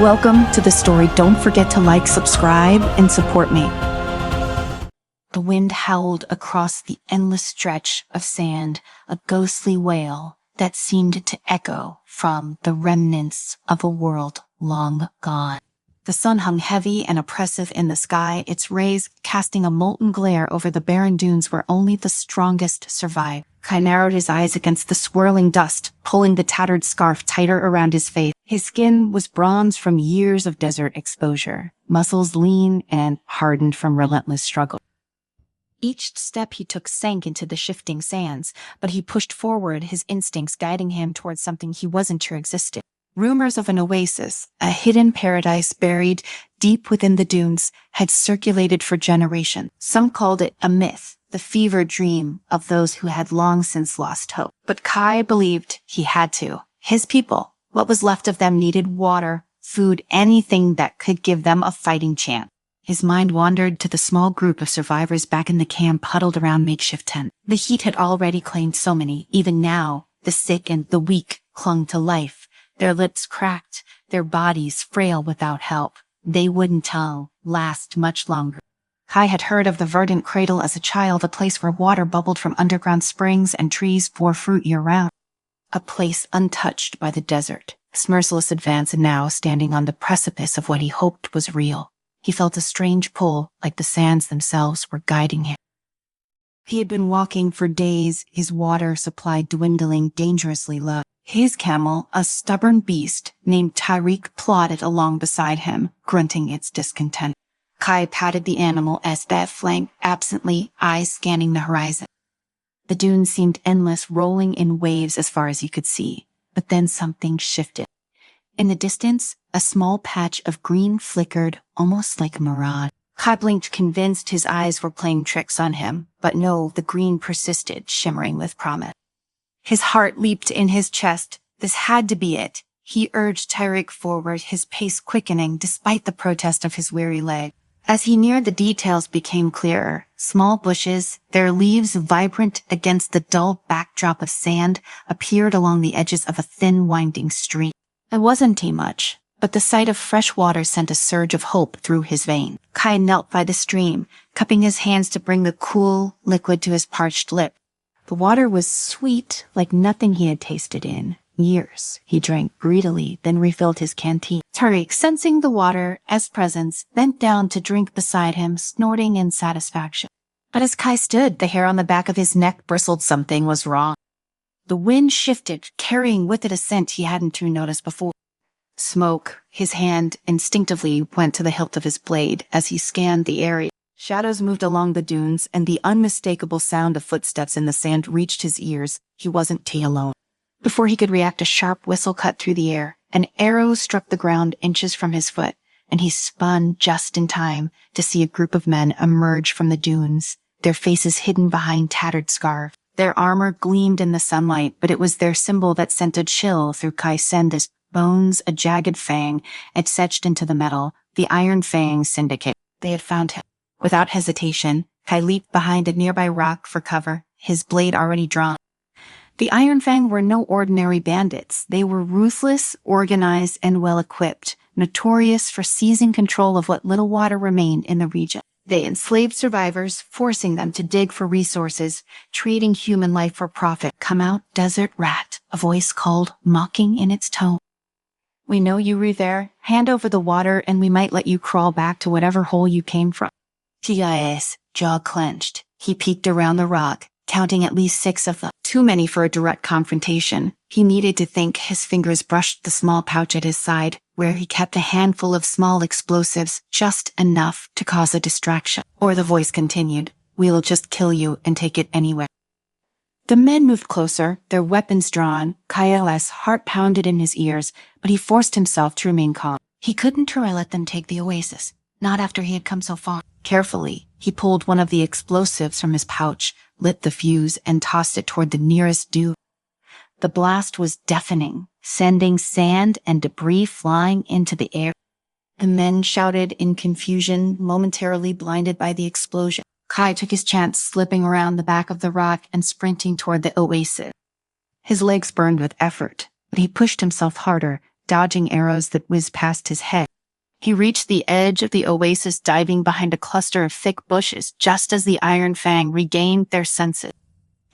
Welcome to the story. Don't forget to like, subscribe, and support me. The wind howled across the endless stretch of sand, a ghostly wail that seemed to echo from the remnants of a world long gone. The sun hung heavy and oppressive in the sky, its rays casting a molten glare over the barren dunes where only the strongest survived. Kai narrowed his eyes against the swirling dust, pulling the tattered scarf tighter around his face. His skin was bronze from years of desert exposure, muscles lean and hardened from relentless struggle. Each step he took sank into the shifting sands, but he pushed forward, his instincts guiding him towards something he wasn't sure existed. Rumors of an oasis, a hidden paradise buried deep within the dunes, had circulated for generations. Some called it a myth, the fevered dream of those who had long since lost hope. But Kai believed he had to. His people, what was left of them, needed water, food, anything that could give them a fighting chance. His mind wandered to the small group of survivors back in the camp huddled around makeshift tent. The heat had already claimed so many. Even now, the sick and the weak clung to life. Their lips cracked, their bodies frail without help. They wouldn't last much longer. Kai had heard of the verdant cradle as a child, a place where water bubbled from underground springs and trees bore fruit year-round. A place untouched by the desert, its merciless advance, and now standing on the precipice of what he hoped was real. He felt a strange pull, like the sands themselves were guiding him. He had been walking for days, his water supply dwindling dangerously low. His camel, a stubborn beast named Tyreek, plodded along beside him, grunting its discontent. Kai patted the animal as that flanked absently, eyes scanning the horizon. The dunes seemed endless, rolling in waves as far as he could see. But then something shifted. In the distance, a small patch of green flickered, almost like a mirage. Kai blinked, convinced his eyes were playing tricks on him. But no, the green persisted, shimmering with promise. His heart leaped in his chest. This had to be it. He urged Tyreek forward, his pace quickening despite the protest of his weary leg. As he neared, the details became clearer. Small bushes, their leaves vibrant against the dull backdrop of sand, appeared along the edges of a thin, winding stream. It wasn't too much, but the sight of fresh water sent a surge of hope through his veins. Kai knelt by the stream, cupping his hands to bring the cool liquid to his parched lips. The water was sweet, like nothing he had tasted in years. He drank greedily, then refilled his canteen. Tariq, sensing the water as presence, bent down to drink beside him, snorting in satisfaction. But as Kai stood, the hair on the back of his neck bristled. Something was wrong. The wind shifted, carrying with it a scent he hadn't noticed before. Smoke. His hand instinctively went to the hilt of his blade as he scanned the area. Shadows moved along the dunes, and the unmistakable sound of footsteps in the sand reached his ears. He wasn't alone. Before he could react, a sharp whistle cut through the air. An arrow struck the ground inches from his foot, and he spun just in time to see a group of men emerge from the dunes, their faces hidden behind tattered scarves. Their armor gleamed in the sunlight, but it was their symbol that sent a chill through Kai Senda's bones, a jagged fang etched into the metal, the Iron Fang Syndicate. They had found him. Without hesitation, Kai leaped behind a nearby rock for cover, his blade already drawn. The Iron Fang were no ordinary bandits. They were ruthless, organized, and well-equipped, notorious for seizing control of what little water remained in the region. They enslaved survivors, forcing them to dig for resources, trading human life for profit. "Come out, desert rat," a voice called, mocking in its tone. "We know you were there. Hand over the water, and we might let you crawl back to whatever hole you came from." T.I.S. jaw clenched. He peeked around the rock, counting at least 6 of them. Too many for a direct confrontation. He needed to think. His fingers brushed the small pouch at his side, where he kept a handful of small explosives, just enough to cause a distraction. Or the voice continued, "We'll just kill you and take it anyway." The men moved closer, their weapons drawn. Kai's heart pounded in his ears, but he forced himself to remain calm. He couldn't try to let them take the oasis, not after he had come so far. Carefully, he pulled one of the explosives from his pouch, lit the fuse, and tossed it toward the nearest dune. The blast was deafening, sending sand and debris flying into the air. The men shouted in confusion, momentarily blinded by the explosion. Kai took his chance, slipping around the back of the rock and sprinting toward the oasis. His legs burned with effort, but he pushed himself harder, dodging arrows that whizzed past his head. He reached the edge of the oasis, diving behind a cluster of thick bushes just as the Iron Fang regained their senses.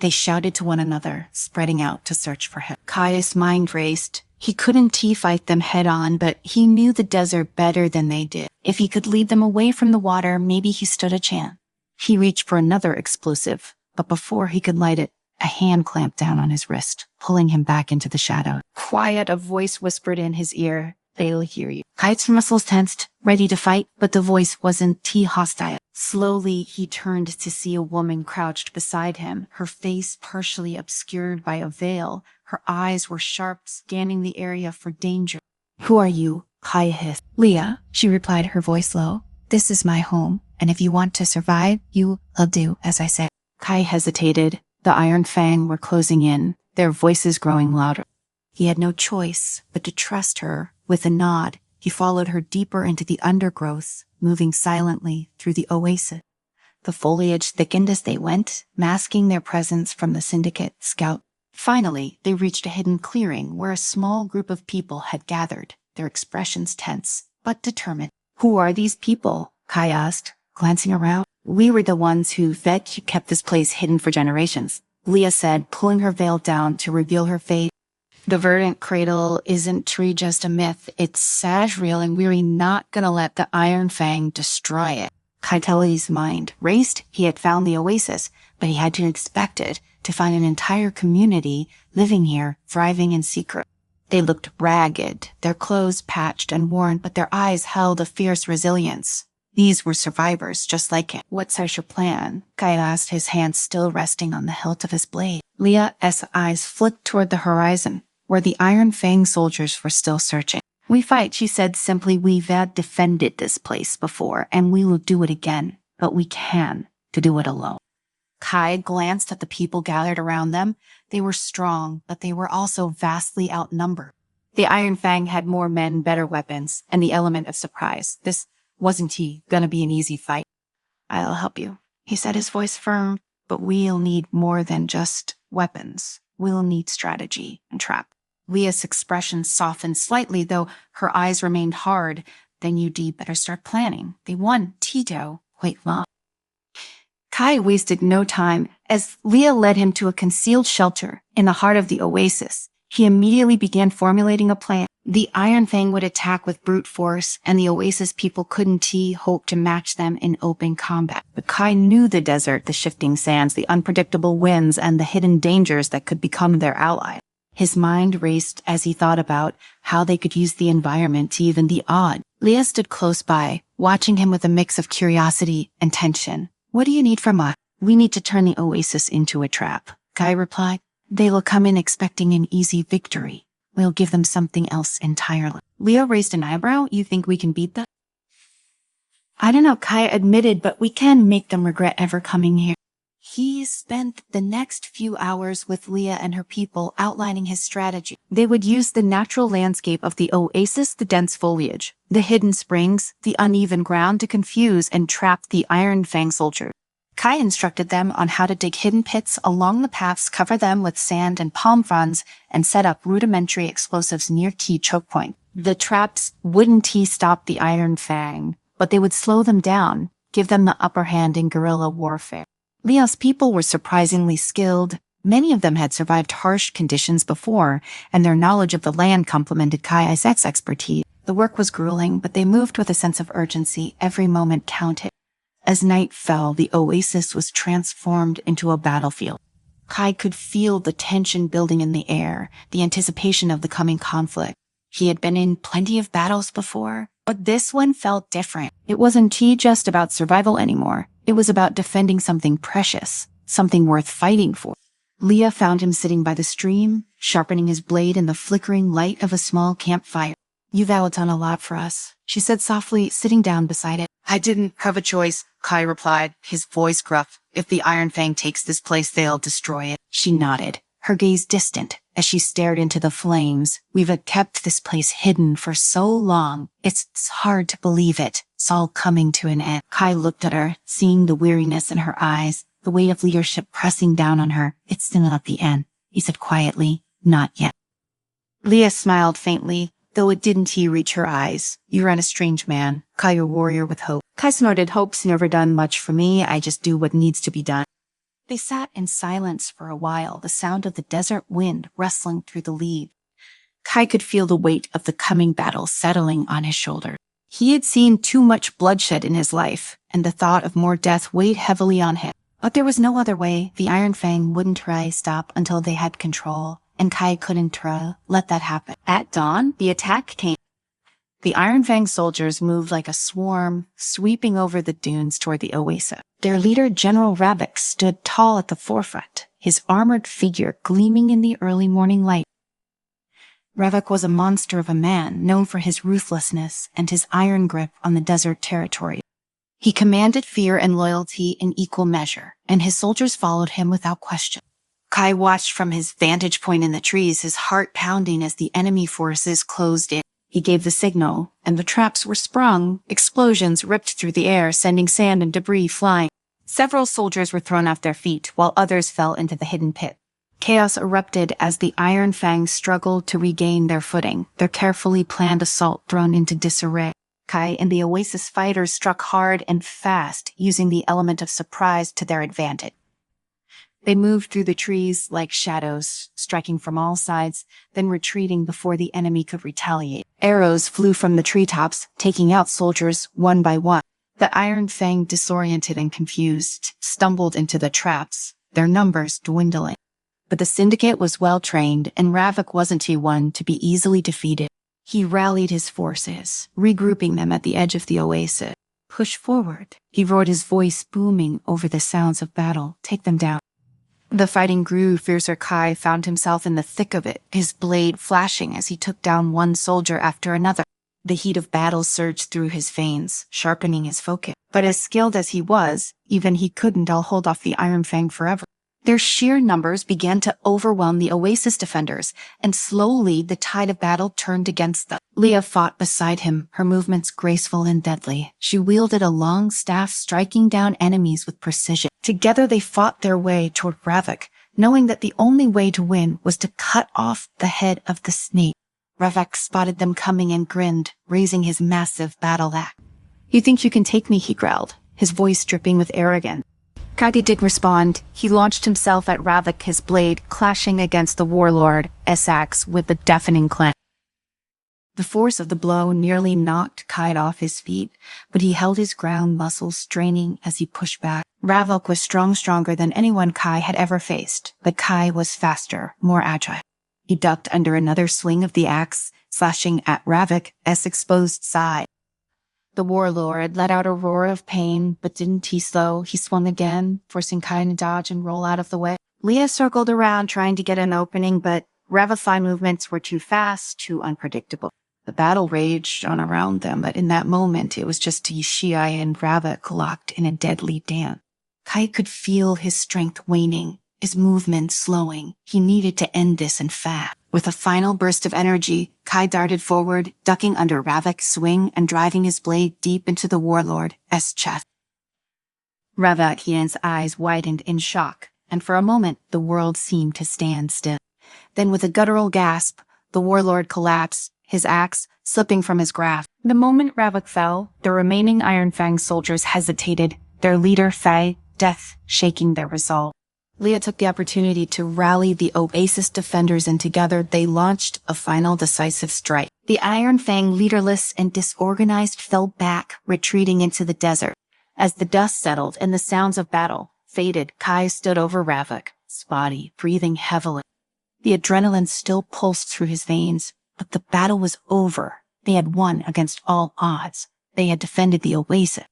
They shouted to one another, spreading out to search for him. Kai's mind raced. He couldn't fight them head-on, but he knew the desert better than they did. If he could lead them away from the water, maybe he stood a chance. He reached for another explosive, but before he could light it, a hand clamped down on his wrist, pulling him back into the shadow. Quiet, a voice whispered in his ear. They'll hear you. Kai's muscles tensed, ready to fight, but the voice wasn't hostile. Slowly, he turned to see a woman crouched beside him, her face partially obscured by a veil. Her eyes were sharp, scanning the area for danger. Who are you? Kai hissed. Leah, she replied, her voice low. This is my home, and if you want to survive, you'll do as I said. Kai hesitated. The Iron Fang were closing in, their voices growing louder. He had no choice but to trust her. With a nod, he followed her deeper into the undergrowth, moving silently through the oasis. The foliage thickened as they went, masking their presence from the syndicate scout. Finally, they reached a hidden clearing where a small group of people had gathered, their expressions tense, but determined. Who are these people? Kai asked, glancing around. We were the ones who kept this place hidden for generations, Leah said, pulling her veil down to reveal her face. The verdant cradle isn't just a myth, it's real, and we're not gonna let the Iron Fang destroy it. Kaiteli's mind raced. He had found the oasis, but he had to expect it to find an entire community living here, thriving in secret. They looked ragged, their clothes patched and worn, but their eyes held a fierce resilience. These were survivors, just like him. What's your plan? Kai asked, his hand still resting on the hilt of his blade. Leah's eyes flicked toward the horizon, where the Iron Fang soldiers were still searching. We fight, she said simply. We've defended this place before, and we will do it again, but we can do it alone. Kai glanced at the people gathered around them. They were strong, but they were also vastly outnumbered. The Iron Fang had more men, better weapons, and the element of surprise. This wasn't gonna be an easy fight. I'll help you, he said, his voice firm, but we'll need more than just weapons. We'll need strategy and trap. Leah's expression softened slightly, though her eyes remained hard. Then you'd better start planning. They won, Tito. Wait, long. Kai wasted no time. As Leah led him to a concealed shelter in the heart of the oasis, he immediately began formulating a plan. The Iron Fang would attack with brute force, and the oasis people couldn't hope to match them in open combat. But Kai knew the desert, the shifting sands, the unpredictable winds, and the hidden dangers that could become their ally. His mind raced as he thought about how they could use the environment to even the odd. Leah stood close by, watching him with a mix of curiosity and tension. What do you need from us? We need to turn the oasis into a trap, Kai replied. They will come in expecting an easy victory. We'll give them something else entirely. Leah raised an eyebrow. You think we can beat them? I don't know, Kai admitted, but we can make them regret ever coming here. He spent the next few hours with Leah and her people outlining his strategy. They would use the natural landscape of the oasis, the dense foliage, the hidden springs, the uneven ground to confuse and trap the Iron Fang soldiers. Kai instructed them on how to dig hidden pits along the paths, cover them with sand and palm fronds, and set up rudimentary explosives near key choke point. The traps wouldn't stop the Iron Fang, but they would slow them down, give them the upper hand in guerrilla warfare. Leah's people were surprisingly skilled. Many of them had survived harsh conditions before, and their knowledge of the land complemented Kai's expertise. The work was grueling, but they moved with a sense of urgency. Every moment counted. As night fell, the oasis was transformed into a battlefield. Kai could feel the tension building in the air, the anticipation of the coming conflict. He had been in plenty of battles before, but this one felt different. It wasn't just about survival anymore. It was about defending something precious, something worth fighting for. Leah found him sitting by the stream, sharpening his blade in the flickering light of a small campfire. You've done a lot for us, she said softly, sitting down beside it. I didn't have a choice, Kai replied, his voice gruff. If the Iron Fang takes this place, they'll destroy it. She nodded, her gaze distant, as she stared into the flames. We've kept this place hidden for so long. It's hard to believe it. It's all coming to an end. Kai looked at her, seeing the weariness in her eyes, the weight of leadership pressing down on her. It's still not the end, he said quietly. Not yet. Leah smiled faintly. though it didn't he reach her eyes. "You ran a strange man. Kai, a warrior with hope." Kai snorted, "Hope's never done much for me. I just do what needs to be done." They sat in silence for a while, the sound of the desert wind rustling through the leaves. Kai could feel the weight of the coming battle settling on his shoulders. He had seen too much bloodshed in his life, and the thought of more death weighed heavily on him. But there was no other way. The Iron Fang wouldn't try stop until they had control, and Kai couldn't let that happen. At dawn, the attack came. The Iron Fang soldiers moved like a swarm, sweeping over the dunes toward the Oasis. Their leader, General Ravik, stood tall at the forefront, his armored figure gleaming in the early morning light. Ravik was a monster of a man, known for his ruthlessness and his iron grip on the desert territory. He commanded fear and loyalty in equal measure, and his soldiers followed him without question. Kai watched from his vantage point in the trees, his heart pounding as the enemy forces closed in. He gave the signal, and the traps were sprung. Explosions ripped through the air, sending sand and debris flying. Several soldiers were thrown off their feet, while others fell into the hidden pit. Chaos erupted as the Iron Fangs struggled to regain their footing, their carefully planned assault thrown into disarray. Kai and the Oasis fighters struck hard and fast, using the element of surprise to their advantage. They moved through the trees like shadows, striking from all sides, then retreating before the enemy could retaliate. Arrows flew from the treetops, taking out soldiers one by one. The Iron Fang, disoriented and confused, stumbled into the traps, their numbers dwindling. But the syndicate was well-trained, and Ravik wasn't one to be easily defeated. He rallied his forces, regrouping them at the edge of the Oasis. "Push forward," he roared, his voice booming over the sounds of battle. "Take them down." The fighting grew fiercer. Kai found himself in the thick of it, his blade flashing as he took down one soldier after another. The heat of battle surged through his veins, sharpening his focus. But as skilled as he was, even he couldn't all hold off the Iron Fang forever. Their sheer numbers began to overwhelm the Oasis defenders, and slowly the tide of battle turned against them. Leah fought beside him, her movements graceful and deadly. She wielded a long staff, striking down enemies with precision. Together they fought their way toward Ravik, knowing that the only way to win was to cut off the head of the snake. Ravik spotted them coming and grinned, raising his massive battle axe. "You think you can take me?" he growled, his voice dripping with arrogance. Kai didn't respond. He launched himself at Ravik, his blade clashing against the warlord's axe with a deafening clang. The force of the blow nearly knocked Kai off his feet, but he held his ground, muscles straining as he pushed back. Ravik was stronger than anyone Kai had ever faced, but Kai was faster, more agile. He ducked under another swing of the axe, slashing at Ravik's exposed side. The warlord let out a roar of pain, but didn't he slow. He swung again, forcing Kai to dodge and roll out of the way. Leah circled around, trying to get an opening, but Ravify movements were too fast, too unpredictable. The battle raged on around them, but in that moment, it was just Yishai and Ravik locked in a deadly dance. Kai could feel his strength waning, his movement slowing. He needed to end this and fast. With a final burst of energy, Kai darted forward, ducking under Ravik's swing and driving his blade deep into the warlord's chest. Ravik's eyes widened in shock, and for a moment the world seemed to stand still. Then with a guttural gasp, the warlord collapsed, his axe slipping from his grasp. The moment Ravik fell, the remaining Iron Fang soldiers hesitated, their leader, Fei, death shaking their resolve. Leah took the opportunity to rally the Oasis defenders, and together they launched a final decisive strike. The Iron Fang, leaderless and disorganized, fell back, retreating into the desert. As the dust settled and the sounds of battle faded, Kai stood over Ravik's body, breathing heavily. The adrenaline still pulsed through his veins, but the battle was over. They had won against all odds. They had defended the Oasis.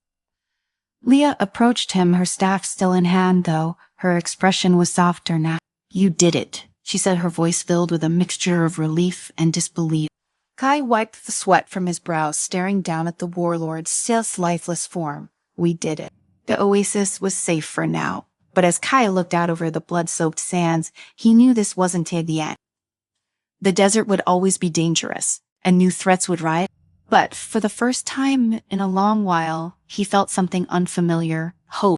Leah approached him, her staff still in hand, though. Her expression was softer now. "You did it," she said, her voice filled with a mixture of relief and disbelief. Kai wiped the sweat from his brow, staring down at the warlord's still lifeless form. "We did it." The Oasis was safe for now, but as Kai looked out over the blood-soaked sands, he knew this wasn't the end. The desert would always be dangerous, and new threats would rise. But for the first time in a long while, he felt something unfamiliar: hope.